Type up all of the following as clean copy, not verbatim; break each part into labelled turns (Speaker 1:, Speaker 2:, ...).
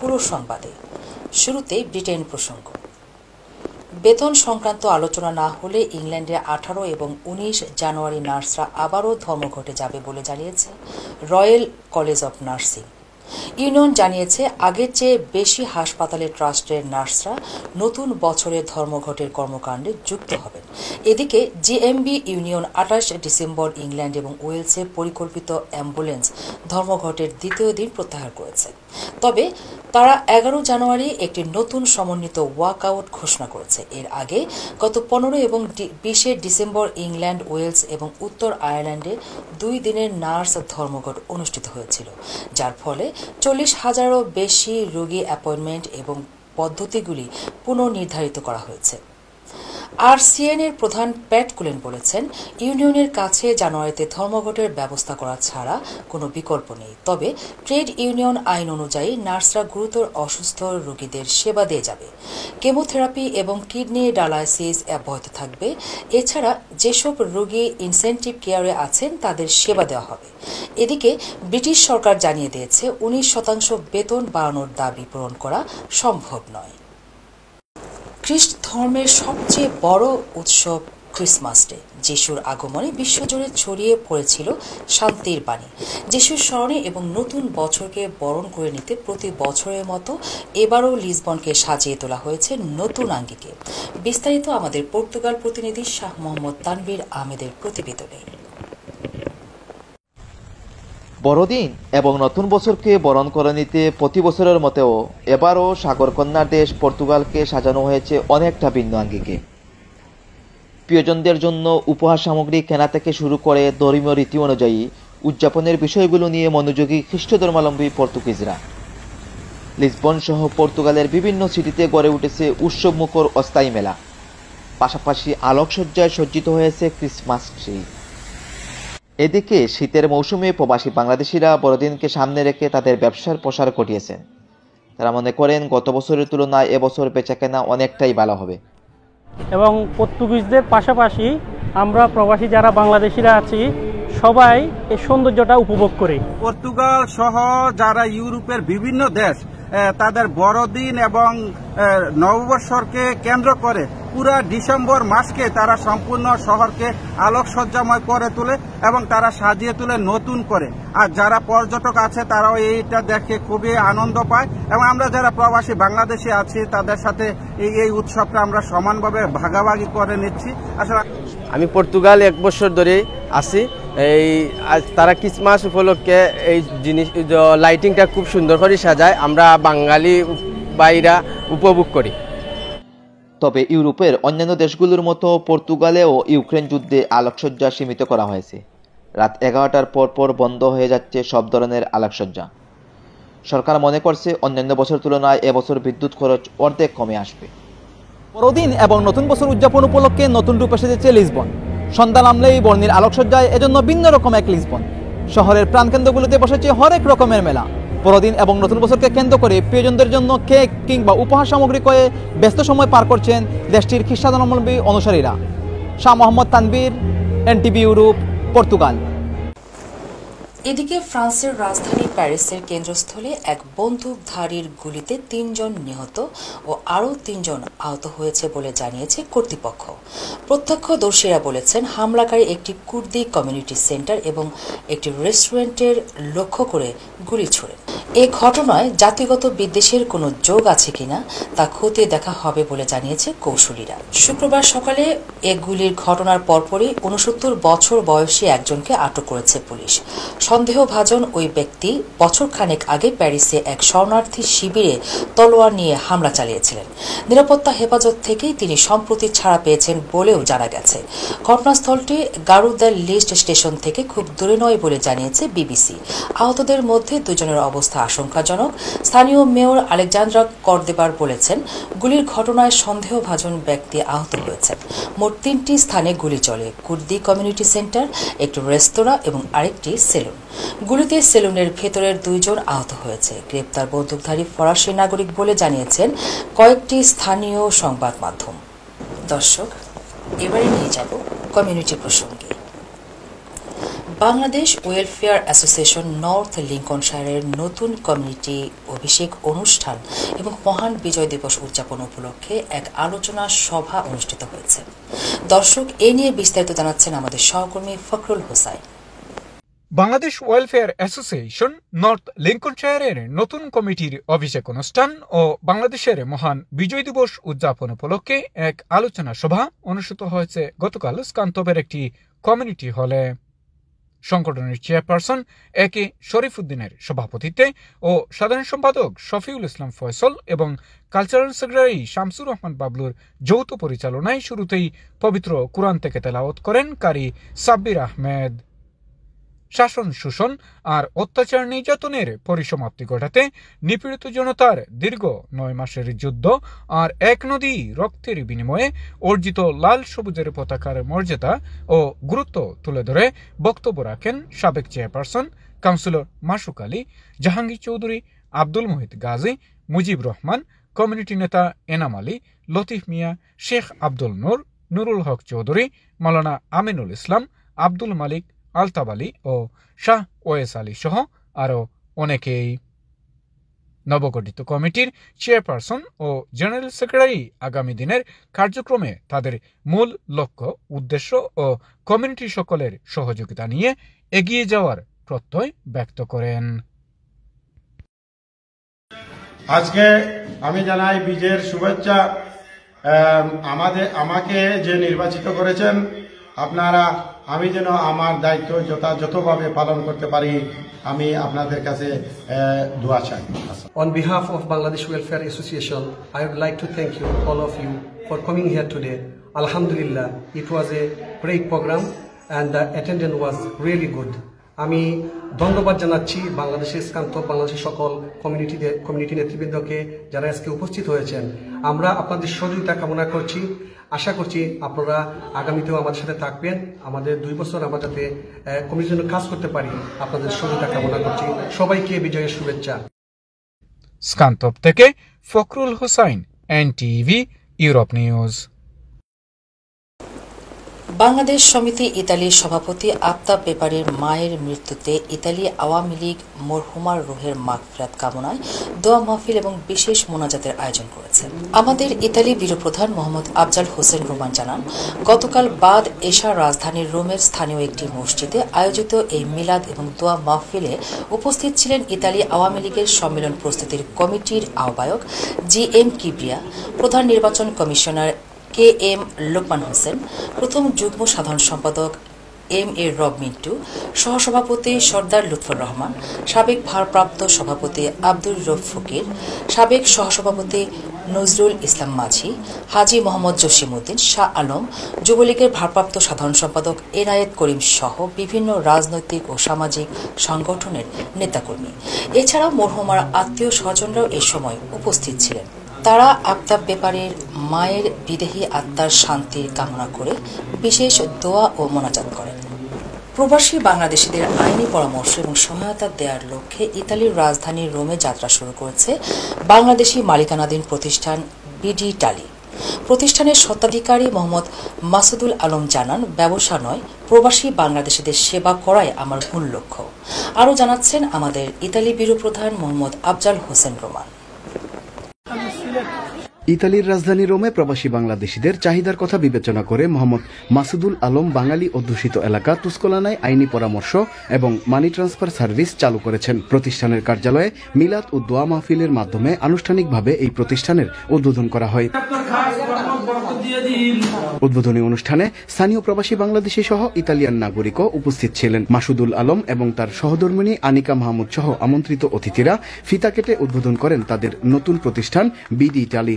Speaker 1: পুরো সংবাদে শুরুতে ব্রিটেন প্রসঙ্গ। বেতন সংক্রান্ত আলোচনা না হলে ইংল্যান্ডে 18 এবং 19 জানুয়ারি নার্সরা আবারও ধর্মঘটে যাবে বলে জানিয়েছে royal college of nursing. Union জানিয়েছে আগের চেয়ে বেশি হাসপাতালের ট্রাস্টের নার্সরা নতুন বছরের ধর্মঘটের কর্মকাণ্ডে যুক্ত হবেন। এদিকে জিএমবি ইউনিয়ন 28 ডিসেম্বর ইংল্যান্ড এবং ওয়েলসে পরিকল্পিত অ্যাম্বুলেন্স ধর্মঘটের দ্বিতীয় দিন প্রত্যাহার করেছে। তবে তারা 11 জানুয়ারি একটি নতুন সমন্বিত ওয়াকআউট ঘোষণা করেছে। এর আগে গত 15 এবং 20 ডিসেম্বর ইংল্যান্ড, ওয়েলস এবং উত্তর আয়ারল্যান্ডে 2 দিনের নার্স ধর্মঘট অনুষ্ঠিত হয়েছিল, যার ফলে 40,000-এরও বেশি রোগী অ্যাপয়েন্টমেন্ট এবং পদ্ধতিগুলি পুনর্নির্ধারিত করা হয়েছে। RCN এর প্রধান প্যাট কুলেন বলেছেন, ইউনিয়নের কাছে জানুয়ারিতে ধর্মঘটের ব্যবস্থা করা ছাড়া কোনো বিকল্প নেই। তবে ট্রেড ইউনিয়ন আইন অনুযায়ী নার্সরা গুরুতর অসুস্থ রোগীদের সেবা দিয়ে যাবে। কেমোথেরাপি এবং কিডনি ডায়ালাইসিস অব্যাহত থাকবে। এছাড়া যেসব রোগী ইনসেন্টিভ কেয়ারে আছেন তাদের সেবা দেওয়া হবে। এদিকে ব্রিটিশ সরকার জানিয়ে দিয়েছে 19% বেতন বাড়ানোর দাবি পূরণ করা সম্ভব নয়। খ্রিস্ট ধর্মের সবচেয়ে বড় উৎসব ক্রিসমাস ডে। যিশুর আগমনে বিশ্বজুড়ে ছড়িয়ে পড়েছিল শান্তির বাণী। যিশুর স্মরণে এবং নতুন বছরকে বরণ করে নিতে প্রতি বছরের মতো এবারও লিসবনকে সাজিয়ে তোলা হয়েছে নতুন আঙ্গিকে। বিস্তারিত আমাদের পর্তুগাল প্রতিনিধি শাহ মোহাম্মদ তানভীর আহমেদের প্রতিবেদনে।
Speaker 2: বড়দিন এবং নতুন বছরকে বরণ করে নিতে প্রতি বছরের মতেও এবারও সাগরকন্যার দেশ পর্তুগালকে সাজানো হয়েছে অনেকটা ভিন্ন আঙ্গিকে। প্রিয়জনদের জন্য উপহার সামগ্রী কেনা থেকে শুরু করে ধর্মীয় রীতি অনুযায়ী উদযাপনের বিষয়গুলো নিয়ে মনোযোগী খ্রিস্ট ধর্মাবলম্বী পর্তুগিজরা। লিসবন সহ পর্তুগালের বিভিন্ন সিটিতে গড়ে উঠেছে উৎসবমুখর অস্থায়ী মেলা। পাশাপাশি আলোকসজ্জায় সজ্জিত হয়েছে ক্রিসমাস ট্রি। এদিকে শীতের মৌসুমে প্রবাসী বাংলাদেশিরা বড়দিনকে সামনে রেখে তাদের ব্যবসার প্রসার ঘটিয়েছেন। তারা মনে করেন গত বছরের তুলনায় এবছর বেচাকেনা অনেকটাই ভালো হবে।
Speaker 3: এবং পর্তুগিজদের পাশাপাশি আমরা প্রবাসী যারা বাংলাদেশিরা আছি সবাই এই সৌন্দর্যটা উপভোগ করি।
Speaker 4: পর্তুগাল সহ যারা ইউরোপের বিভিন্ন দেশ তাদের বড়দিন এবং নববর্ষকে কেন্দ্র করে পুরা ডিসেম্বর মাসকে তারা সম্পূর্ণ শহরকে আলোকসজ্জাময় করে তোলে এবং তারা সাজিয়ে তোলে নতুন করে। আর যারা পর্যটক আছে তারাও এইটা দেখে খুবই আনন্দ পায় এবং আমরা যারা প্রবাসী বাংলাদেশি আছি তাদের সাথে এই উৎসবটা আমরা সমানভাবে ভাগাভাগি করে নিচ্ছি। আসলে
Speaker 5: আমি পর্তুগাল 1 বছর ধরে আছি। তারা ক্রিসমাস উপলক্ষে এই জিনিস লাইটিংটা খুব সুন্দর করে সাজায়, আমরা বাঙালি ভাইরা উপভোগ করি।
Speaker 2: তবে ইউরোপের অন্যান্য দেশগুলোর মতো পর্তুগালেও ইউক্রেন যুদ্ধে আলোকসজ্জা সীমিত করা হয়েছে। রাত 11টার পর বন্ধ হয়ে যাচ্ছে সব ধরনের আলোকসজ্জা। সরকার মনে করছে অন্যান্য বছর তুলনায় এবছর বিদ্যুৎ খরচ অর্ধেক কমে আসবে।
Speaker 6: বড়দিন এবং নতুন বছর উদযাপন উপলক্ষে নতুন রূপে সেজেছে লিসবন। সন্ধ্যা নামলেই বর্ণিল আলোকসজ্জায় এজন্য ভিন্ন রকম এক লিসবন। শহরের প্রাণকেন্দ্রগুলোতে বসেছে হরেক রকমের মেলা। বড়দিন এবং নতুন বছরকে কেন্দ্র করে প্রিয়জনদের জন্য কেক কিংবা উপহার সামগ্রী ক্রয়ে ব্যস্ত সময় পার করছেন দেশটির খ্রিস্ট ধর্মাবলম্বী অনুসারীরা। Shah Mohammad Tanvir, NTV Europe, Portugal.
Speaker 1: এদিকে ফ্রান্সের রাজধানী প্যারিসের কেন্দ্রস্থলে এক বন্দুকধারীর গুলিতে 3 জন নিহত ও আরও 3 জন আহত হয়েছে বলে জানিয়েছে কর্তৃপক্ষ। প্রত্যক্ষদর্শীরা বলেছেন হামলাকারী একটি কুর্দি কমিউনিটি সেন্টার এবং একটি রেস্টুরেন্টের লক্ষ্য করে গুলি ছোড়েন। এ ঘটনায় জাতিগত বিদ্বেষের কোনো যোগ আছে কিনা তা খতিয়ে দেখা হবে বলে জানিয়েছে কৌশলীরা। শুক্রবার সকালে এ গুলির ঘটনার পরপরই 69 বছর বয়সী একজনকে আটক করেছে পুলিশ। সন্দেহভাজন ওই ব্যক্তি বছরখানেক আগে প্যারিসে এক শরণার্থী শিবিরে তলোয়ার নিয়ে হামলা চালিয়েছিলেন। নিরাপত্তা হেফাজত থেকেই তিনি সম্প্রতি ছাড়া পেয়েছেন বলেও জানা গেছে। ঘটনাস্থলটি গারু দ্য লিস্ট স্টেশন থেকে খুব দূরে নয় বলে জানিয়েছে বিবিসি। আহতদের মধ্যে 2 জনের অবস্থা আশঙ্কাজনক। স্থানীয় মেয়র আলেকজান্দ্রা কর্দেবার বলেছেন, গুলির ঘটনায় সন্দেহভাজন ব্যক্তি আহত হয়েছেন। মোট 3টি স্থানে গুলি চলে: কুর্দি কমিউনিটি সেন্টার, একটি রেস্তোরাঁ এবং আরেকটি সেলুন। গুলিতে সেলুনের ভেতরের 2 জন আহত হয়েছে। গ্রেপ্তার বন্দুকধারী ফরাসি নাগরিক বলে জানিয়েছেন কয়েকটি স্থানীয় সংবাদ মাধ্যম। দর্শক, এবারে নিয়ে যাব কমিউনিটি প্রসঙ্গে। বাংলাদেশ ওয়েলফেয়ার অ্যাসোসিয়েশন নর্থ লিঙ্কনশায়ারের নতুন কমিউনিটি অভিষেক অনুষ্ঠান এবং মহান বিজয় দিবস উদযাপন উপলক্ষে এক আলোচনা সভা অনুষ্ঠিত হয়েছে। দর্শক, এ নিয়ে বিস্তারিত জানাচ্ছেন আমাদের সহকর্মী Fakhrul Hossain.
Speaker 7: Bangladesh welfare association north লিঙ্কনশায়ারের নতুন কমিটির অভিষেক অনুষ্ঠান ও বাংলাদেশের মহান বিজয় দিবস উদযাপন উপলক্ষে এক আলোচনা সভা অনুষ্ঠিত হয়েছে গতকাল স্কান্তবের একটি কমিউনিটি হলে। সংগঠনের চেয়ারপারসন এ কে শরীফউদ্দিনের সভাপতিত্বে ও সাধারণ সম্পাদক শফিউল ইসলাম ফয়সল এবং কালচারাল সেক্রেটারি শামসুর রহমান বাবলুর যৌথ পরিচালনায় শুরুতেই পবিত্র কুরআন থেকে তেলাওয়াত করেন কারি সাব্বির আহমেদ। শাসন শোষণ আর অত্যাচার নির্যাতনের পরিসমাপ্তি ঘটাতে নিপীড়িত জনতার দীর্ঘ 9 মাসের যুদ্ধ আর এক নদী রক্তের বিনিময়ে অর্জিত লাল সবুজের পতাকার মর্যাদা ও গুরুত্ব তুলে ধরে বক্তব্য রাখেন সাবেক চেয়ারপারসন কাউন্সিলর মাসুক আলী, জাহাঙ্গীর চৌধুরী, আব্দুল মুহিত গাজী, মুজিব রহমান, কমিউনিটি নেতা এনাম আলী, লতিফ মিয়া, শেখ আব্দুল নূর, নুরুল হক চৌধুরী, মাওলানা আমিনুল ইসলাম, আব্দুল মালিক, আলতাব আলী ও শাহ ওয়েস আলী সহ আরও অনেকেই। নবগঠিত কমিটির চেয়ারপারসন ও জেনারেল সেক্রেটারি আগামী দিনের কার্যক্রমে তাদের মূল লক্ষ্য, উদ্দেশ্য ও কমিউনিটি সকলের সহযোগিতা নিয়ে এগিয়ে যাওয়ার প্রত্যয় ব্যক্ত করেন।
Speaker 8: আজকে আমি জানাই বিজয়ের শুভেচ্ছা। আমাকে যে নির্বাচিত করেছেন আপনারা, আমি যেন আমার দায়িত্ব যথাযথভাবে পালন করতে পারি, আমি আপনাদের কাছে দোয়া চাই।
Speaker 9: On behalf of Bangladesh Welfare Association, I would like to thank you, all of you, for coming here today. Alhamdulillah, it was a great program and the attendance was really good. আমি ধন্যবাদ জানাচ্ছি বাংলাদেশের বাংলাদেশের সকল community নেতৃবৃন্দকে যারা আজকে উপস্থিত হয়েছেন। আমরা আপনাদের সহযোগিতা কামনা করছি। আশা করছি আপনারা আগামীতেও আমাদের সাথে থাকবেন। আমাদের 2 বছর আমরা যাতে কমিটির জন্য কাজ করতে পারি, আপনাদের সহযোগিতা কামনা করছি। সবাইকে বিজয়ের শুভেচ্ছা।
Speaker 7: স্কান্তব থেকে Fakhrul Hossain, NTV, Europe news.
Speaker 1: Bangladesh সমিতি ইতালির সভাপতি আফতাব বেপারীর মায়ের মৃত্যুতে ইতালি আওয়ামী লীগ মরহুমার রুহের মাগফিরাত কামনায় দোয়া মাহফিল এবং বিশেষ মোনাজাতের আয়োজন করেছে। আমাদের ইতালি ব্যুরো প্রধান মোহাম্মদ আফজাল হোসেন রোমান জানান, গতকাল বাদ এশা রাজধানীর রোমের স্থানীয় একটি মসজিদে আয়োজিত এই মিলাদ এবং দোয়া মাহফিলে উপস্থিত ছিলেন ইতালি আওয়ামী লীগের সম্মেলন প্রস্তুতির কমিটির আহ্বায়ক GM কিবরিয়া, প্রধান নির্বাচন কমিশনার KM লোকমান হোসেন, প্রথম যুগ্ম সাধারণ সম্পাদক MA রব মিন্টু, সহসভাপতি সর্দার লুৎফর রহমান, সাবেক ভারপ্রাপ্ত সভাপতি আব্দুর রব ফকির, সাবেক সহসভাপতি নজরুল ইসলাম মাঝি, হাজী মোহাম্মদ জসিমউদ্দিন, শাহ আলম, যুবলীগের ভারপ্রাপ্ত সাধারণ সম্পাদক এনায়েত করিম সহ বিভিন্ন রাজনৈতিক ও সামাজিক সংগঠনের নেতাকর্মী। এছাড়াও মরহুমার আত্মীয় স্বজনরাও এ সময় উপস্থিত ছিলেন। তারা আফতাব বেপারীর মায়ের বিদেহী আত্মার শান্তির কামনা করে বিশেষ দোয়া ও মোনাজাত করেন। প্রবাসী বাংলাদেশিদের আইনি পরামর্শ এবং সহায়তা দেওয়ার লক্ষ্যে ইতালির রাজধানী রোমে যাত্রা শুরু করেছে বাংলাদেশি মালিকানাধীন প্রতিষ্ঠান বিডি টালি। প্রতিষ্ঠানের স্বত্বাধিকারী মোহাম্মদ মাসুদুল আলম জানান, ব্যবসা নয়, প্রবাসী বাংলাদেশিদের সেবা করাই আমার মূল লক্ষ্য। আরও জানাচ্ছেন আমাদের ইতালি ব্যুরো প্রধান মোহাম্মদ আফজাল হোসেন রোমান।
Speaker 10: ইতালির রাজধানী রোমে প্রবাসী বাংলাদেশিদের চাহিদার কথা বিবেচনা করে মোহাম্মদ মাসুদুল আলম বাঙালি অধ্যুষিত এলাকা তুস্কলানায় আইনি পরামর্শ এবং মানি ট্রান্সফার সার্ভিস চালু করেছেন। প্রতিষ্ঠানের কার্যালয়ে মিলাদ ও দোয়া মাহফিলের মাধ্যমে আনুষ্ঠানিকভাবে এই প্রতিষ্ঠানের উদ্বোধন করা হয়। উদ্বোধনী অনুষ্ঠানে স্থানীয় প্রবাসী বাংলাদেশী সহ ইতালিয়ান নাগরিকও উপস্থিত ছিলেন। মাসুদুল আলম এবং তার সহধর্মিণী আনিকা মাহমুদ সহ আমন্ত্রিত অতিথিরা ফিতা কেটে উদ্বোধন করেন তাদের নতুন প্রতিষ্ঠান বিডি টালি।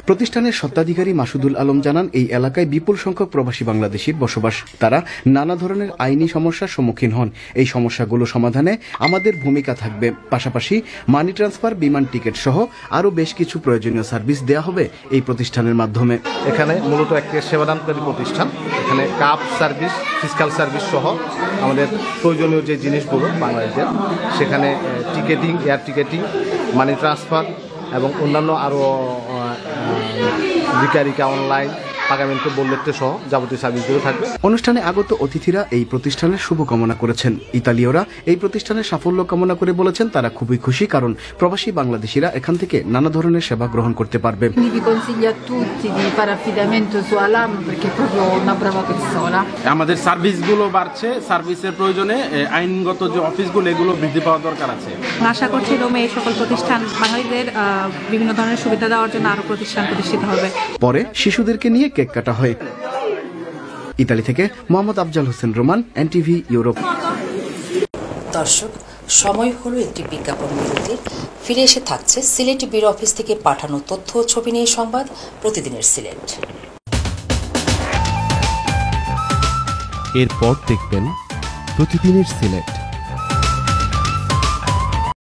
Speaker 10: প্রতিষ্ঠানের স্বত্বাধিকারী মাসুদুল আলম জানান, এই এলাকায় বিপুল সংখ্যক প্রবাসী বাংলাদেশীর বসবাস। তারা নানা ধরনের আইনি সমস্যার সম্মুখীন হন। এই সমস্যাগুলো সমাধানে আমাদের ভূমিকা থাকবে। পাশাপাশি মানি ট্রান্সফার, বিমান টিকিট সহ আরও বেশ কিছু প্রয়োজনীয় সার্ভিস দেওয়া হবে এই প্রতিষ্ঠানের মাধ্যমে।
Speaker 11: এখানে মূলত একটি সেবাদানকারী প্রতিষ্ঠান। এখানে কাপ সার্ভিস, ফিজিক্যাল সার্ভিস সহ আমাদের প্রয়োজনীয় যে জিনিসগুলো বাংলাদেশের, সেখানে ticketing, air ticketing, money transfer এবং অন্যান্য আরও বিকারিকা অনলাইন, পাগামেন্টো বোল্লেটে সহ যাবতীয় সার্ভিসগুলো থাকবে।
Speaker 10: অনুষ্ঠানে আগত অতিথিরা এই প্রতিষ্ঠানের শুভকামনা করেছেন। ইতালীয়রা এই প্রতিষ্ঠানের সাফল্য কামনা করে বলেছেন তারা খুবই খুশি, কারণ প্রবাসী বাংলাদেশিরা এখান থেকে নানা ধরনের সেবা গ্রহণ করতে পারবে।
Speaker 12: আমাদের সার্ভিসগুলো বাড়ছে, সার্ভিসের প্রয়োজনে আইনগত যে অফিসগুলো এগুলো বৃদ্ধি পাওয়া দরকার আছে।
Speaker 13: আশা করছি রোমে এই সকল প্রতিষ্ঠান বাঙালিদের বিভিন্ন ধরনের সুবিধা দেওয়ার জন্য আরো প্রতিষ্ঠান প্রতিষ্ঠিত হবে।
Speaker 10: পরে শিশুদেরকে নিয়ে কেক কাটা হয়। ইতালি থেকে Mohammad Afzal Hossain Roman, NTV Europe.
Speaker 1: দর্শক, সময় হলো একটি বিজ্ঞাপন বিরতির। ফিরে এসে থাকছে সিলেট ব্যুরো অফিস থেকে পাঠানো তথ্য ও ছবি নিয়ে সংবাদ প্রতিদিনের সিলেট।
Speaker 14: এরপর দেখবেন প্রতিদিনের সিলেট।